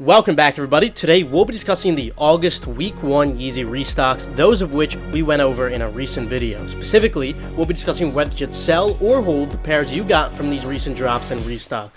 Welcome back, everybody. Today we'll be discussing the August Week 1 Yeezy restocks, those of which we went over in a recent video. Specifically, we'll be discussing whether you should sell or hold the pairs you got from these recent drops and restocks.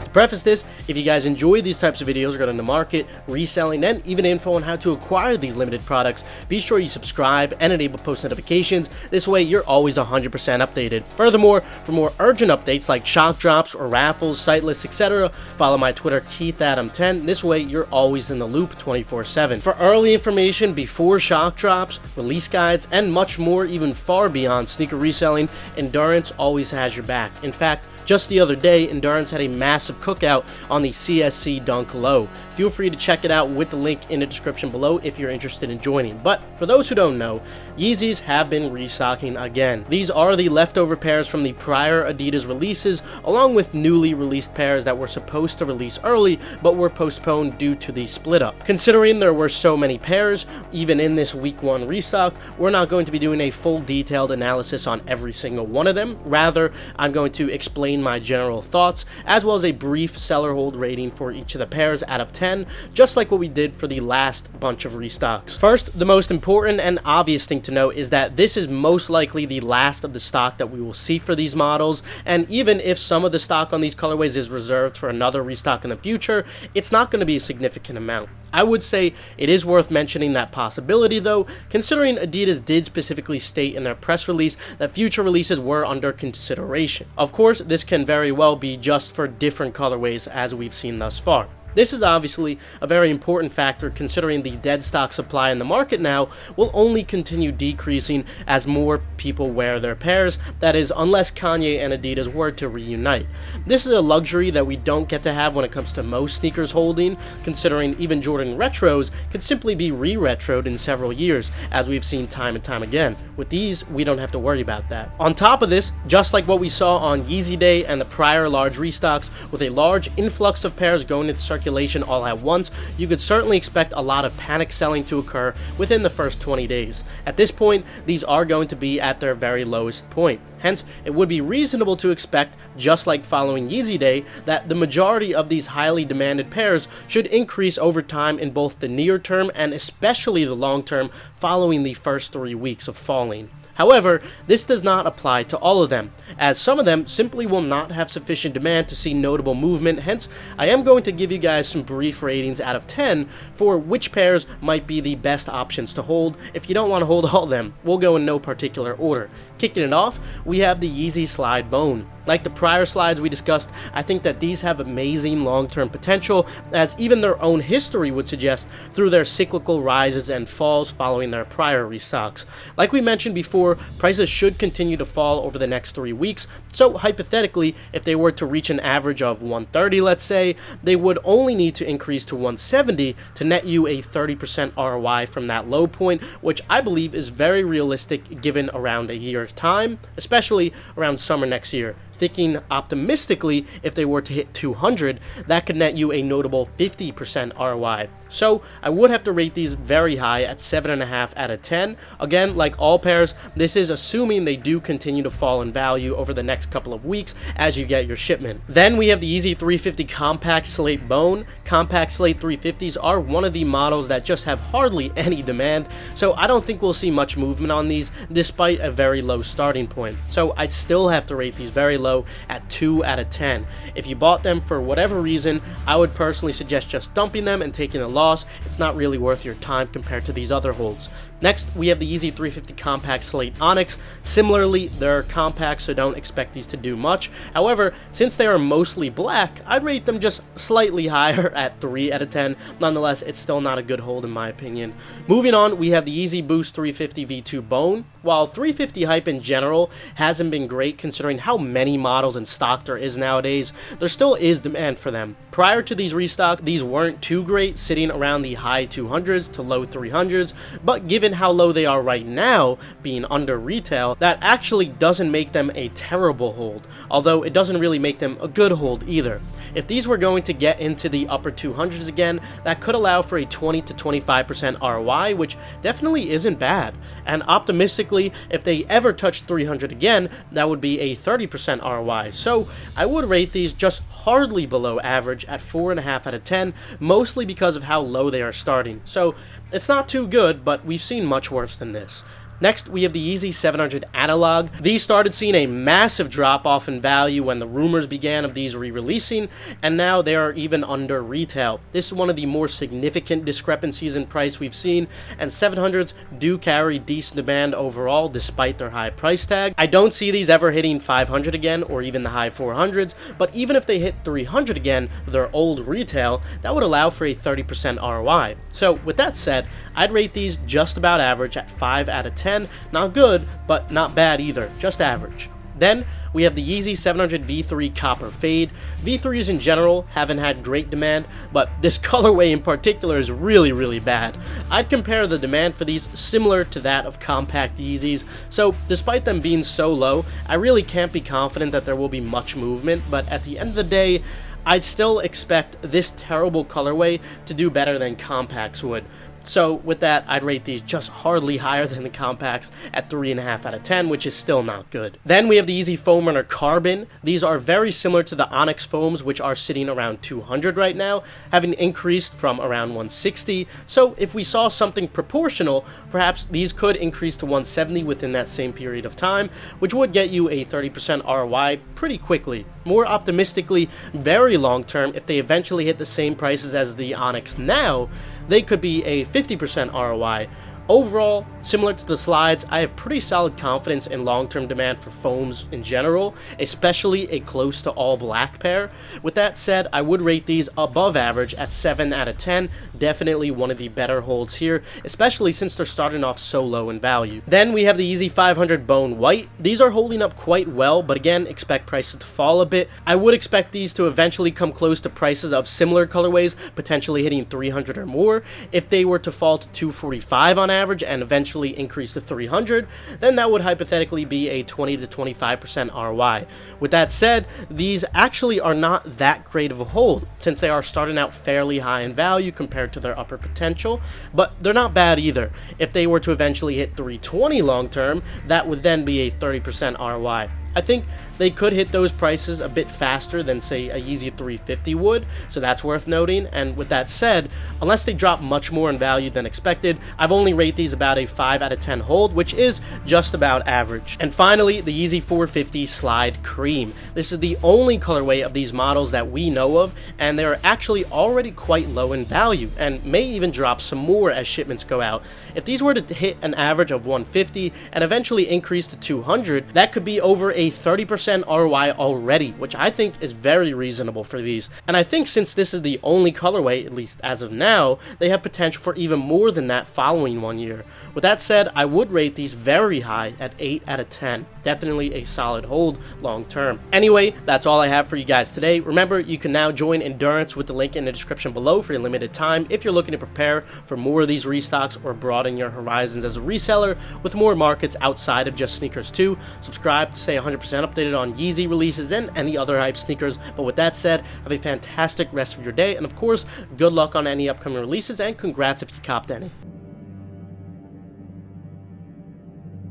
To preface this, if you guys enjoy these types of videos regarding the market, reselling, and even info on how to acquire these limited products, be sure you subscribe and enable post notifications. This way you're always 100% updated. Furthermore, for more urgent updates like shock drops or raffles, Sitelists, etc., follow my Twitter KeithAdam10. This way you're always in the loop 24/7. For early information before shock drops, release guides, and much more, even far beyond sneaker reselling, Endurance always has your back. In fact, just the other day, Endurance had a massive cookout on the CSC Dunk Low. Feel free to check it out with the link in the description below if you're interested in joining. But for those who don't know, Yeezys have been restocking again. These are the leftover pairs from the prior Adidas releases, along with newly released pairs that were supposed to release early but were postponed due to the split up. Considering there were so many pairs, even in this week 1 restock, we're not going to be doing a full detailed analysis on every single one of them. Rather, I'm going to explain my general thoughts, as well as a brief seller hold rating for each of the pairs out of 10, just like what we did for the last bunch of restocks. First, the most important and obvious thing to note is that this is most likely the last of the stock that we will see for these models, and even if some of the stock on these colorways is reserved for another restock in the future, it's not going to be a significant amount. I would say it is worth mentioning that possibility though, considering Adidas did specifically state in their press release that future releases were under consideration. Of course, this can very well be just for different colorways as we've seen thus far. This is obviously a very important factor considering the dead stock supply in the market now will only continue decreasing as more people wear their pairs, that is, unless Kanye and Adidas were to reunite. This is a luxury that we don't get to have when it comes to most sneakers holding, considering even Jordan Retros could simply be re-retroed in several years, as we've seen time and time again. With these, we don't have to worry about that. On top of this, just like what we saw on Yeezy Day and the prior large restocks, with a large influx of pairs going into circulation all at once, you could certainly expect a lot of panic selling to occur within the first 20 days. At this point, these are going to be at their very lowest point. Hence, it would be reasonable to expect, just like following Yeezy Day, that the majority of these highly demanded pairs should increase over time in both the near term and especially the long term following the first 3 weeks of falling. However, this does not apply to all of them, as some of them simply will not have sufficient demand to see notable movement. Hence, I am going to give you guys some brief ratings out of 10 for which pairs might be the best options to hold. If you don't want to hold all of them, we'll go in no particular order. Kicking it off, we have the Yeezy Slide Bone. Like the prior slides we discussed, I think that these have amazing long-term potential, as even their own history would suggest through their cyclical rises and falls following their prior restocks. Like we mentioned before, prices should continue to fall over the next 3 weeks, so hypothetically, if they were to reach an average of 130, let's say, they would only need to increase to 170 to net you a 30% ROI from that low point, which I believe is very realistic given around a year's time, especially around summer next year. Thinking optimistically, if they were to hit 200, that could net you a notable 50% ROI. So I would have to rate these very high at 7.5 out of 10. Again, like all pairs, this is assuming they do continue to fall in value over the next couple of weeks as you get your shipment. Then we have the Yeezy 350 Compact Slate Bone. Compact Slate 350s are one of the models that just have hardly any demand, so I don't think we'll see much movement on these despite a very low starting point. So I'd still have to rate these very low at 2 out of 10. If you bought them for whatever reason, I would personally suggest just dumping them and taking a loss. It's not really worth your time compared to these other holds. Next, we have the Yeezy 350 Compact Slate Onyx. Similarly, they're compact, so don't expect these to do much. However, since they are mostly black, I'd rate them just slightly higher at 3 out of 10. Nonetheless, it's still not a good hold in my opinion. Moving on, we have the Yeezy Boost 350 V2 Bone. While 350 hype in general hasn't been great considering how many models in stock there is nowadays, there still is demand for them. Prior to these restock, these weren't too great, sitting around the high 200s to low 300s, but given given how low they are right now, being under retail, that actually doesn't make them a terrible hold, although it doesn't really make them a good hold either. If these were going to get into the upper 200s again, that could allow for a 20 to 25% ROI, which definitely isn't bad. And optimistically, if they ever touch 300 again, that would be a 30% ROI. So I would rate these just hardly below average at 4.5 out of 10, mostly because of how low they are starting. So it's not too good, but we've seen much worse than this. Next, we have the Yeezy 700 Analog. These started seeing a massive drop-off in value when the rumors began of these re-releasing, and now they are even under retail. This is one of the more significant discrepancies in price we've seen, and 700s do carry decent demand overall despite their high price tag. I don't see these ever hitting 500 again, or even the high 400s, but even if they hit 300 again, their old retail, that would allow for a 30% ROI. So with that said, I'd rate these just about average at 5 out of 10. Not good, but not bad either, just average. Then we have the Yeezy 700 V3 Copper Fade. V3s in general haven't had great demand, but this colorway in particular is really bad. I'd compare the demand for these similar to that of compact Yeezys, so despite them being so low, I really can't be confident that there will be much movement, but at the end of the day, I'd still expect this terrible colorway to do better than compacts would. So with that, I'd rate these just hardly higher than the compacts at 3.5 out of 10, which is still not good. Then we have the Yeezy Foam Runner Carbon. These are very similar to the Onyx foams, which are sitting around 200 right now, having increased from around 160. So if we saw something proportional, perhaps these could increase to 170 within that same period of time, which would get you a 30% ROI pretty quickly. More optimistically, very long term, if they eventually hit the same prices as the Onyx now, they could be a 50% ROI. Overall, similar to the slides, I have pretty solid confidence in long-term demand for foams in general, especially a close to all black pair. With that said, I would rate these above average at 7 out of 10, definitely one of the better holds here, especially since they're starting off so low in value. Then we have the Yeezy 500 Bone White. These are holding up quite well, but again, expect prices to fall a bit. I would expect these to eventually come close to prices of similar colorways, potentially hitting 300 or more. If they were to fall to 245 on average and eventually increase to 300, then that would hypothetically be a 20 to 25% ROI. With that said, these actually are not that great of a hold since they are starting out fairly high in value compared to their upper potential, but they're not bad either. If they were to eventually hit 320 long term, that would then be a 30% ROI. I think they could hit those prices a bit faster than, say, a Yeezy 350 would, so that's worth noting. And with that said, unless they drop much more in value than expected, I've only rated these about a 5 out of 10 hold, which is just about average. And finally, the Yeezy 450 Slide Cream. This is the only colorway of these models that we know of, and they're actually already quite low in value, and may even drop some more as shipments go out. If these were to hit an average of 150 and eventually increase to 200, that could be over a 30% ROI already, which I think is very reasonable for these. And I think since this is the only colorway, at least as of now, they have potential for even more than that following 1 year. With that said, I would rate these very high at 8 out of 10. Definitely a solid hold long term. Anyway, that's all I have for you guys today. Remember, you can now join Endurance with the link in the description below for a limited time if you're looking to prepare for more of these restocks or broaden your horizons as a reseller with more markets outside of just sneakers too. Subscribe to stay 100% updated on Yeezy releases and any other hype sneakers. But with that said, have a fantastic rest of your day, and of course, good luck on any upcoming releases, and congrats if you copped any.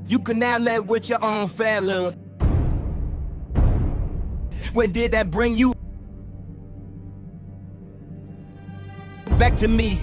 You can now let with your own fella. Where did that bring you? Back to me.